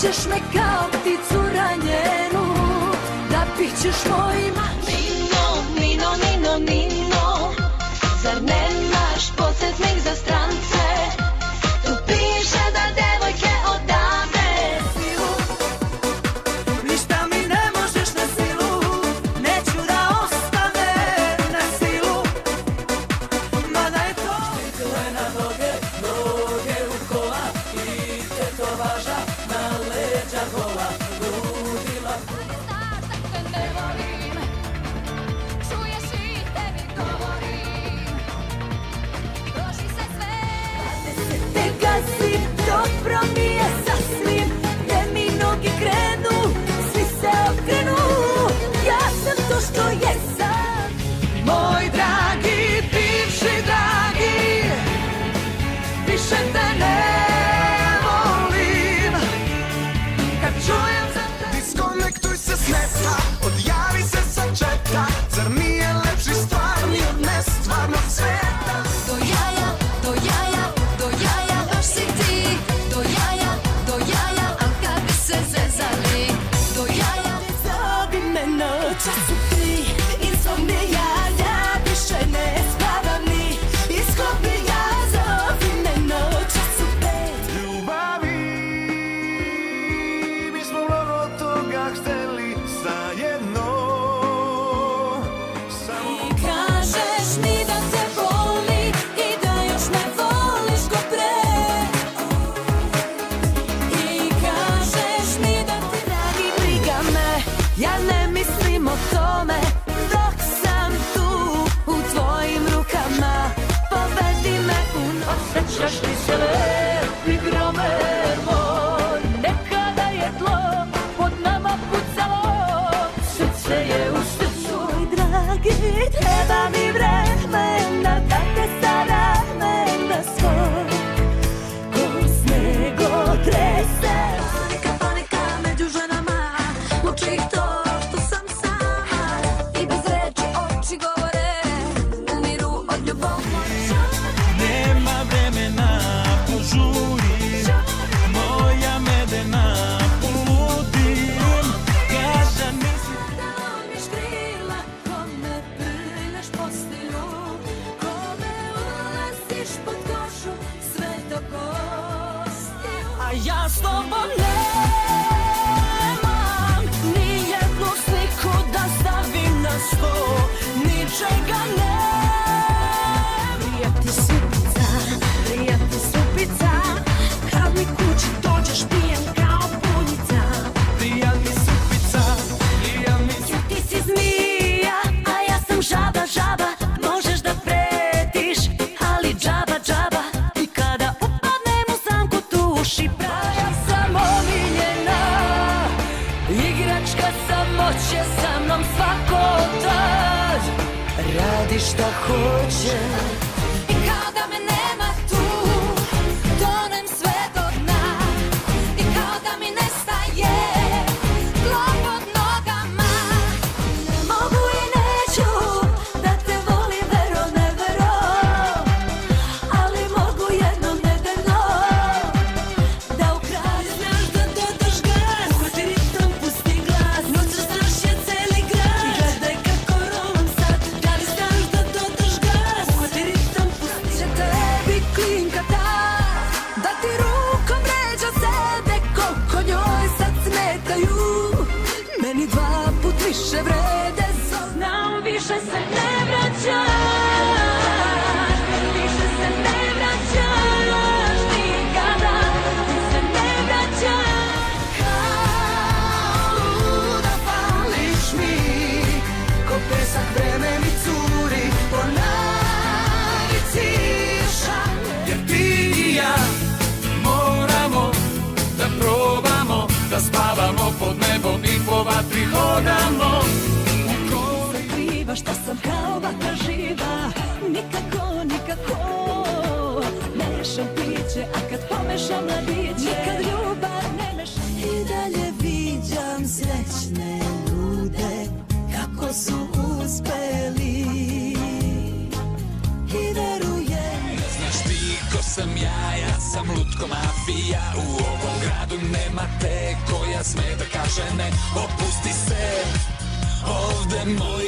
ćeš me kao pticu ranjenu, da pićeš moj mač. Nino, Nino, Nino, Nino, zar nemaš podsjetnik za strance? Tu piše da devojke odavde silu. Ništa mi ne možeš na silu, neću da ostane na silu. Mada je to pikle na noge, noge u kola i tetovaža na leđa gola. Ludila. Znaš da te ne volim, čuješ i tebi govorim. Proši se sve. 20. si, dobro mi je sasvim, gde mi noge krenu, svi se okrenu. Ja sam to što jesam, moj dragi, bivši dragi, više te ne volim. Kad čujem za te, Diskonektuj se s neta, odjavi se sa četa. Zar nije lepši stvarni od nestvarnog sveta? do jaja, do jaja, do jaja, baš si ti. Do jaja, al kad bi se zezali. Do jaja, zovi me noća su tri, insomnija, ja više ne spavam ni. Iskomnija, zovi me noća su pet. Ljubavi, mi smo mnogo toga hteli zajedno. Samo Kažeš mi da te boli i da još me voliš ko pre. I kažeš mi da ti dragi briga me, ja ne mislim o tome dok sam tu u tvojim rukama. Povedi me u noć. Sećaš li se lepi grome moj, nekada je tlo pod nama pucalo, srce je u srcu. Moj dragi, treba mi vremena da te sa ramena svoj ko sneg otrese. Panika među ženama, muči ih to što sam sama i bez reči oči govore, umiru od ljubavi. Nema vremena, požuri, moja medena, poludim, kaža nisi. Da lomiš krila, kome prljaš postelju, kome ulaziš pod košu, sve do kostiju. A ja s tobom nemam ni jednu sliku da stavim na sto, ničega ne. Prijati supica, kad mi kući dođeš pijem kao punjica. Prija mi supica, prija mi Ja ti si zmija, a ja sam žaba, žaba. Možeš da pretiš, ali džaba, džaba. I kada upadnem u zamku tuši pravi, ja sam omiljena igračka, samoće sa mnom svako tad radi šta hoće. I kada me nema tu, tonem sve do dna. I kada mi nestaje tlo pod nogama. Ne mogu i neću da te volim, vero ne vero, ali mogu jednom nedeljno da ukradim. Znaš da dodaš gas, hvati ritam, pusti glas, noć rastrašje celi grad. I gledaj kako rolam sad, da li znaš da dodaš gas, hvati ritam, pusti će tebi klinka ta, da ti rukom vređa sebe koliko njoj sad smetaju. Meni dva put više vrede, znam više se ne vraćaš, više se ne vraćaš nikada, ti se ne vraćaš. Kao luda fališ mi, ko pesak vreme mi curi po navici šalje. jer ti i ja moramo da probamo, da spavamo pod nebom i po vatri hodamo. Zakriva što sam kao vatra živa, nikako, nikako. Mešam piće, a kad pomešam mladiće, nikad ljubav ne mešam. I dalje viđam srećne ljude, kako su uspeli. I verujem, Znaš ti ko sam ja, ja sam lutko narko mafija. U ovom gradu nema te koja sme da kaže ne. Opusti se, ovde moj